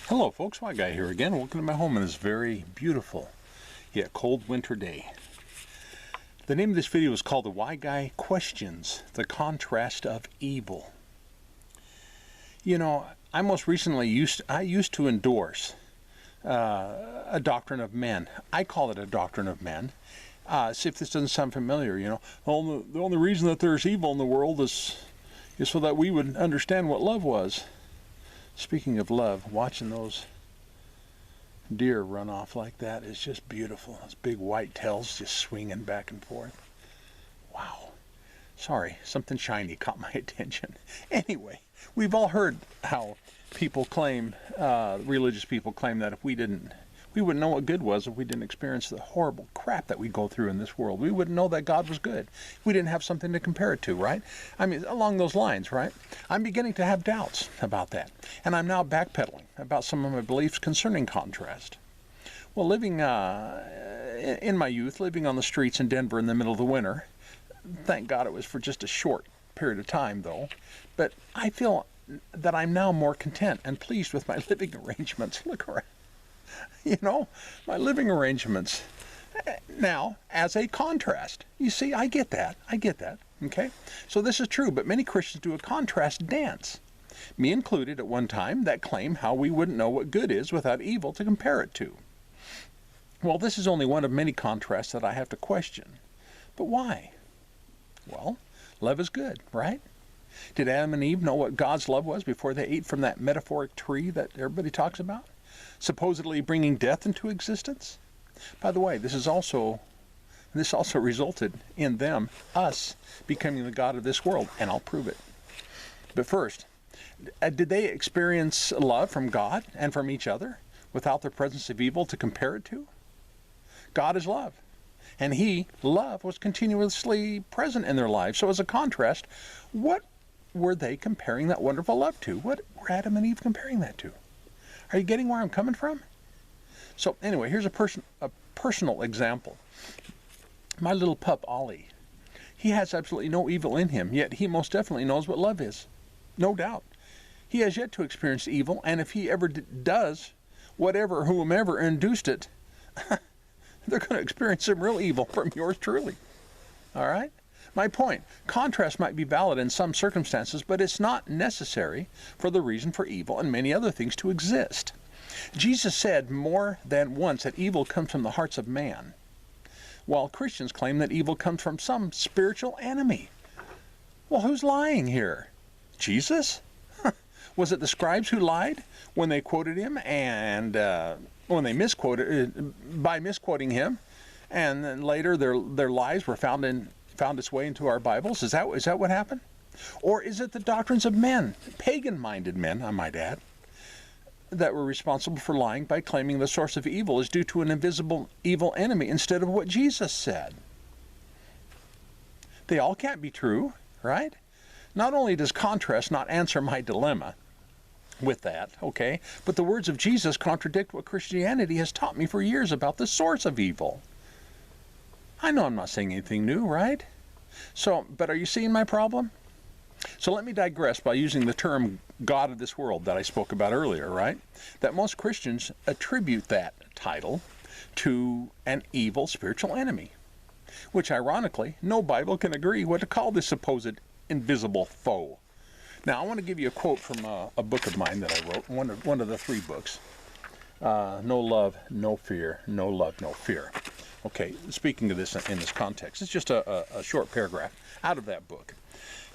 Hello folks, Why Guy here again. Welcome to my home on this very beautiful yet cold winter day. The name of this video is called The Why Guy Questions the Contrast of Evil. You know, I most recently used to endorse a doctrine of men. I call it a doctrine of men. See if this doesn't sound familiar, you know. The only reason that there's evil in the world is so that we would understand what love was. Speaking of love, watching those deer run off like that is just beautiful. Those big white tails just swinging back and forth. Wow. Sorry, something shiny caught my attention. Anyway, we've all heard how people claim, religious people claim that if we wouldn't know what good was if we didn't experience the horrible crap that we go through in this world. We wouldn't know that God was good. We didn't have something to compare it to, right? I mean, along those lines, right? I'm beginning to have doubts about that. And I'm now backpedaling about some of my beliefs concerning contrast. Well, living in my youth, living on the streets in Denver in the middle of the winter, thank God it was for just a short period of time, though, but I feel that I'm now more content and pleased with my living arrangements. Look around. You know, my living arrangements now as a contrast. You see, I get that, okay? So this is true, but many Christians do a contrast dance, me included at one time, that claim how we wouldn't know what good is without evil to compare it to. Well, this is only one of many contrasts that I have to question. But why? Well, love is good, right? Did Adam and Eve know what God's love was before they ate from that metaphoric tree that everybody talks about? Supposedly bringing death into existence? By the way, this also resulted in us, becoming the god of this world, and I'll prove it. But first, did they experience love from God and from each other without the presence of evil to compare it to? God is love, and love, was continuously present in their lives. So as a contrast, what were they comparing that wonderful love to? What were Adam and Eve comparing that to? Are you getting where I'm coming from? So anyway, here's a personal example. My little pup, Ollie, he has absolutely no evil in him, yet he most definitely knows what love is. No doubt. He has yet to experience evil, and if he ever does, whomever induced it, they're going to experience some real evil from yours truly. All right? My point, contrast might be valid in some circumstances, but it's not necessary for the reason for evil and many other things to exist. Jesus said more than once that evil comes from the hearts of man, while Christians claim that evil comes from some spiritual enemy. Well, who's lying here? Jesus? Was it the scribes who lied when they quoted him and when they misquoting him, and then later their lies were found its way into our Bibles? Is that what happened? Or is it the doctrines of men, pagan-minded men, I might add, that were responsible for lying by claiming the source of evil is due to an invisible evil enemy instead of what Jesus said? They all can't be true, right? Not only does contrast not answer my dilemma with that, okay, but the words of Jesus contradict what Christianity has taught me for years about the source of evil. I know I'm not saying anything new, right? But are you seeing my problem? So let me digress by using the term God of this world that I spoke about earlier, right? That most Christians attribute that title to an evil spiritual enemy, which ironically, no Bible can agree what to call this supposed invisible foe. Now, I want to give you a quote from a book of mine that I wrote, one of the 3 books. No love, no fear, no love, no fear. Okay, speaking of this in this context, it's just a short paragraph out of that book.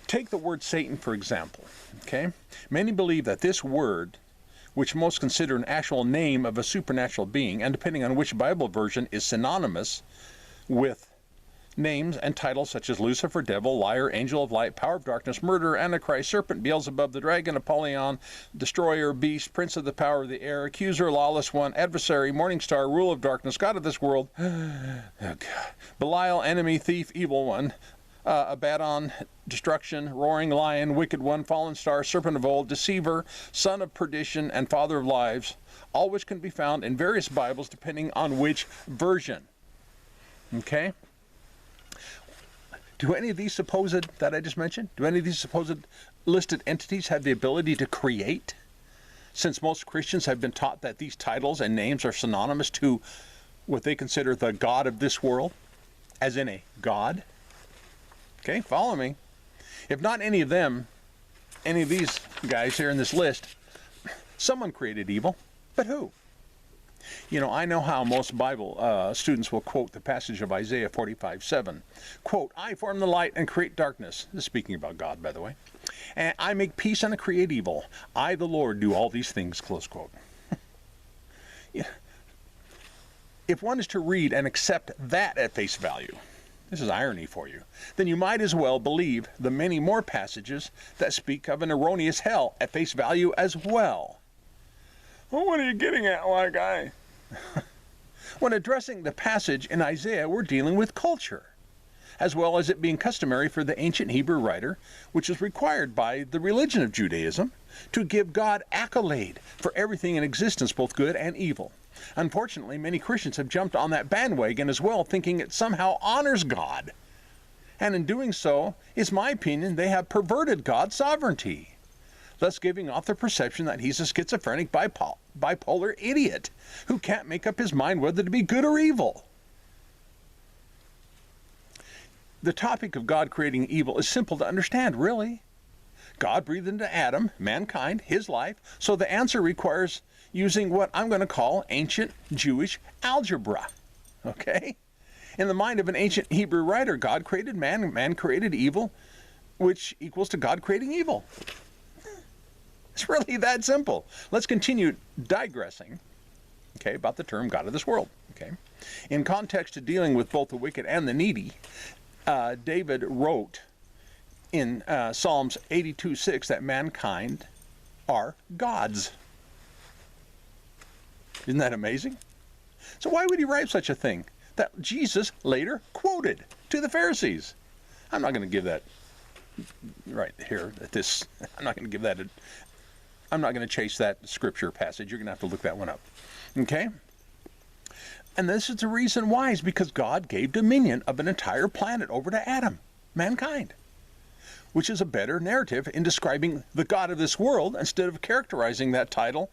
Take the word Satan, for example, okay? Many believe that this word, which most consider an actual name of a supernatural being, and depending on which Bible version, is synonymous with names and titles such as Lucifer, devil, liar, angel of light, power of darkness, murderer, antichrist, serpent, Beelzebub, the dragon, Apollyon, destroyer, beast, prince of the power of the air, accuser, lawless one, adversary, morning star, rule of darkness, god of this world, Belial, enemy, thief, evil one, Abaddon, destruction, roaring lion, wicked one, fallen star, serpent of old, deceiver, son of perdition, and father of lies, all which can be found in various Bibles depending on which version. Okay? Do any of these that I just mentioned, do any of these supposed listed entities have the ability to create since most Christians have been taught that these titles and names are synonymous to what they consider the God of this world, as in a God. Okay, follow me. If not any of them, any of these guys here in this list, someone created evil, but who? You know, I know how most Bible students will quote the passage of Isaiah 45:7. Quote, I form the light and create darkness. This is speaking about God, by the way. And I make peace and I create evil. I, the Lord, do all these things, close quote. Yeah. If one is to read and accept that at face value, this is irony for you, then you might as well believe the many more passages that speak of an erroneous hell at face value as well. Well, what are you getting at, white guy? When addressing the passage in Isaiah, we're dealing with culture, as well as it being customary for the ancient Hebrew writer, which is required by the religion of Judaism, to give God accolade for everything in existence, both good and evil. Unfortunately, many Christians have jumped on that bandwagon as well, thinking it somehow honors God. And in doing so, it's my opinion, they have perverted God's sovereignty, thus giving off the perception that he's a schizophrenic bipolar idiot who can't make up his mind whether to be good or evil. The topic of God creating evil is simple to understand, really. God breathed into Adam, mankind, his life, so the answer requires using what I'm going to call ancient Jewish algebra. Okay? In the mind of an ancient Hebrew writer, God created man, man created evil, which equals to God creating evil. It's really that simple. Let's continue digressing, okay, about the term God of this world. Okay? In context to dealing with both the wicked and the needy, David wrote in Psalms 82:6 that mankind are gods. Isn't that amazing? So why would he write such a thing that Jesus later quoted to the Pharisees? I'm not going to give that right here. I'm not going to give that. I'm not going to chase that scripture passage. You're going to have to look that one up. Okay? And this is the reason why, is because God gave dominion of an entire planet over to Adam, mankind, which is a better narrative in describing the God of this world instead of characterizing that title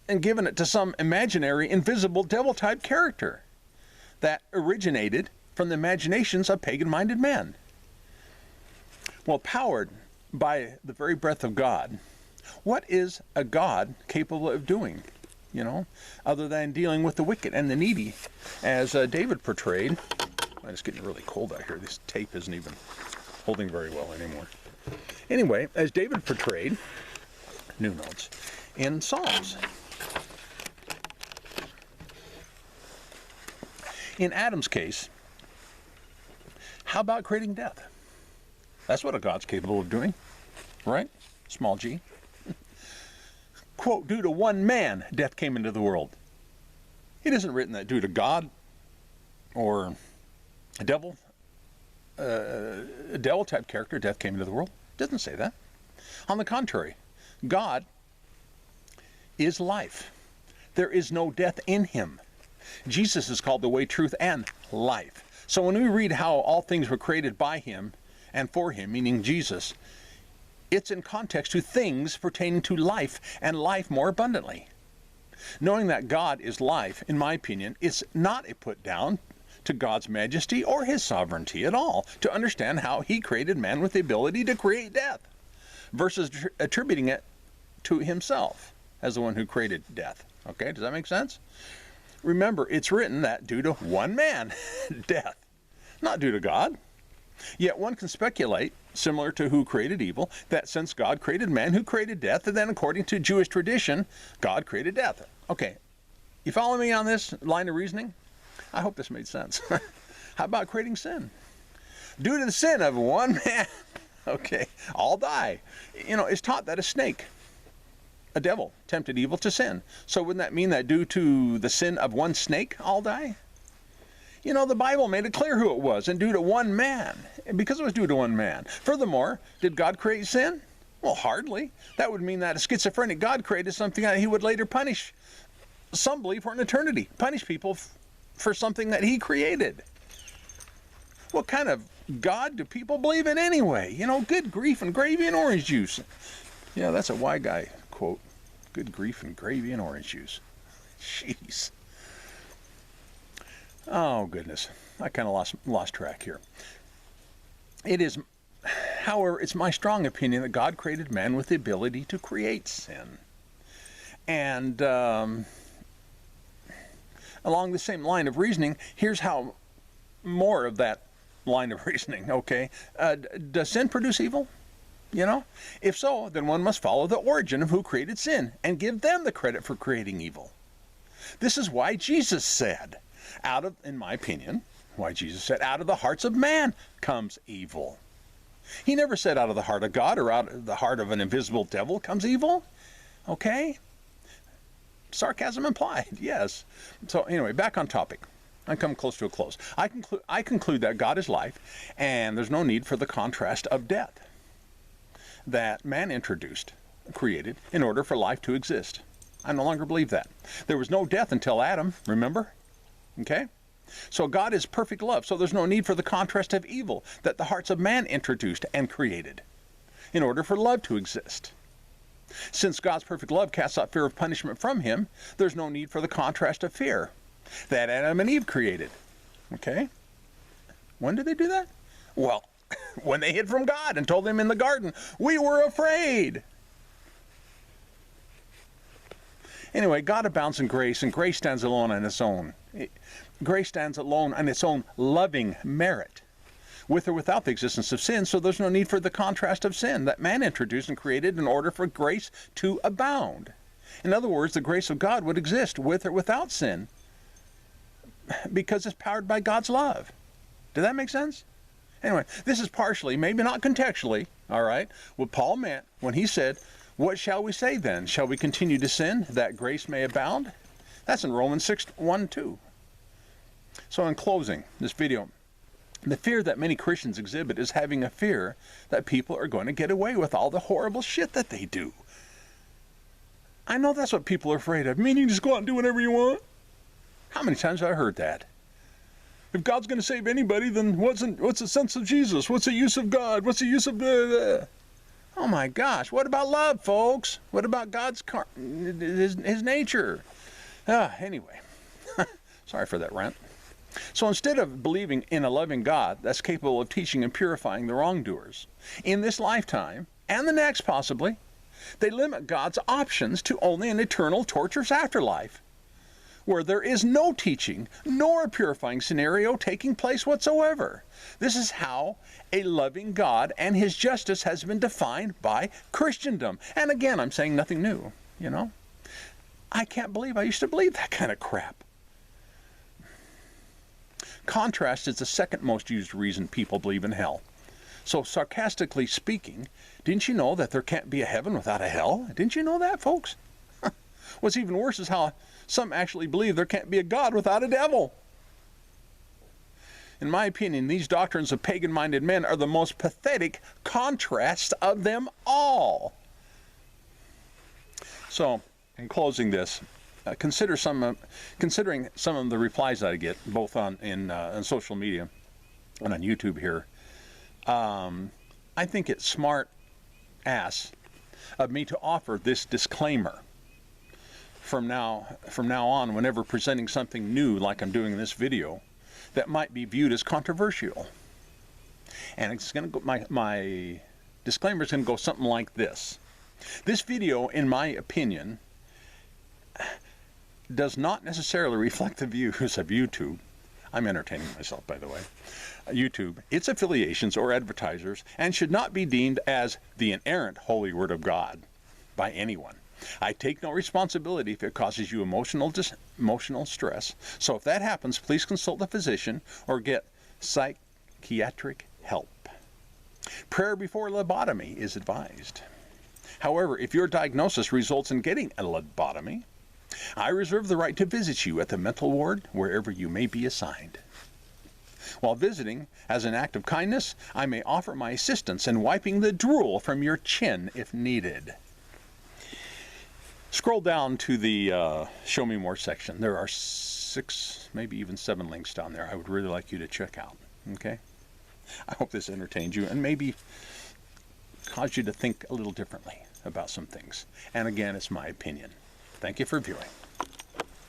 and giving it to some imaginary, invisible, devil-type character that originated from the imaginations of pagan-minded men. Well, powered by the very breath of God, what is a God capable of doing, other than dealing with the wicked and the needy, as David portrayed? It's getting really cold out here. This tape isn't even holding very well anymore. Anyway, as David portrayed, new notes, in Psalms. In Adam's case, how about creating death? That's what a God's capable of doing, right? Small g. Quote, due to one man, death came into the world. It isn't written that due to God or a devil-type character, death came into the world. It doesn't say that. On the contrary, God is life. There is no death in him. Jesus is called the way, truth, and life. So when we read how all things were created by him and for him, meaning Jesus, it's in context to things pertaining to life and life more abundantly. Knowing that God is life, in my opinion, is not a put down to God's majesty or his sovereignty at all, to understand how he created man with the ability to create death, versus attributing it to himself as the one who created death. Okay, does that make sense? Remember, it's written that due to one man, death, not due to God. Yet one can speculate, similar to who created evil, that since God created man, who created death, and then according to Jewish tradition, God created death. Okay, you follow me on this line of reasoning? I hope this made sense. How about creating sin? Due to the sin of one man, okay, all die. It's taught that a snake, a devil, tempted evil to sin. So wouldn't that mean that due to the sin of one snake, all die? The Bible made it clear who it was, and due to one man, because it was due to one man. Furthermore, did God create sin? Well, hardly. That would mean that a schizophrenic God created something that he would later punish, some believe, for an eternity, punish people for something that he created. What kind of God do people believe in anyway? Good grief and gravy and orange juice. Yeah, that's a white guy quote. Good grief, and gravy and orange juice. Jeez. Oh, goodness. I kind of lost track here. However, it's my strong opinion that God created man with the ability to create sin. And along the same line of reasoning, here's how more of that line of reasoning, okay? Does sin produce evil? You know? If so, then one must follow the origin of who created sin and give them the credit for creating evil. This is why Jesus said, in my opinion, out of the hearts of man comes evil. He never said out of the heart of God or out of the heart of an invisible devil comes evil. Okay? Sarcasm implied, yes. So anyway, back on topic. I come close to a close. I conclude that God is life, and there's no need for the contrast of death that man created, in order for life to exist. I no longer believe that. There was no death until Adam, remember? Okay? So God is perfect love, so there's no need for the contrast of evil that the hearts of man introduced and created, in order for love to exist. Since God's perfect love casts out fear of punishment from him, there's no need for the contrast of fear that Adam and Eve created. Okay? When did they do that? Well, when they hid from God and told him in the garden, "We were afraid." Anyway, God abounds in grace, and grace stands alone on its own. Grace stands alone on its own loving merit, with or without the existence of sin, so there's no need for the contrast of sin that man introduced and created in order for grace to abound. In other words, the grace of God would exist with or without sin, because it's powered by God's love. Did that make sense? Anyway, this is partially, maybe not contextually, all right, what Paul meant when he said, "What shall we say then? Shall we continue to sin that grace may abound?" That's in Romans 6:1-2. So in closing this video, the fear that many Christians exhibit is having a fear that people are going to get away with all the horrible shit that they do. I know that's what people are afraid of. Meaning you just go out and do whatever you want. How many times have I heard that? If God's going to save anybody, then what's the sense of Jesus? What's the use of God? What's the use of the... Oh my gosh, what about love, folks? What about God's his nature? Anyway, sorry for that rant. So instead of believing in a loving God that's capable of teaching and purifying the wrongdoers in this lifetime, and the next possibly, they limit God's options to only an eternal torturous afterlife, where there is no teaching nor a purifying scenario taking place whatsoever. This is how a loving God and his justice has been defined by Christendom. And again, I'm saying nothing new, you know. I can't believe I used to believe that kind of crap. Contrast is the second most used reason people believe in hell. So sarcastically speaking, didn't you know that there can't be a heaven without a hell? Didn't you know that, folks? What's even worse is how some actually believe there can't be a God without a devil. In my opinion, these doctrines of pagan-minded men are the most pathetic contrast of them all. So, in closing this, considering some of the replies that I get, both on social media and on YouTube here, I think it's smart ass of me to offer this disclaimer from now on, whenever presenting something new like I'm doing in this video that might be viewed as controversial. And it's going to go, my disclaimer is going to go something like this. This video, in my opinion, does not necessarily reflect the views of YouTube. I'm entertaining myself, by the way. YouTube, its affiliations or advertisers, and should not be deemed as the inerrant holy word of God by anyone. I take no responsibility if it causes you emotional stress. So if that happens, please consult a physician or get psychiatric help. Prayer before lobotomy is advised. However, if your diagnosis results in getting a lobotomy, I reserve the right to visit you at the mental ward wherever you may be assigned. While visiting, as an act of kindness, I may offer my assistance in wiping the drool from your chin if needed. Scroll down to the Show Me More section. There are 6, maybe even 7 links down there I would really like you to check out. Okay? I hope this entertained you and maybe caused you to think a little differently. about some things. And again, it's my opinion. Thank you for viewing.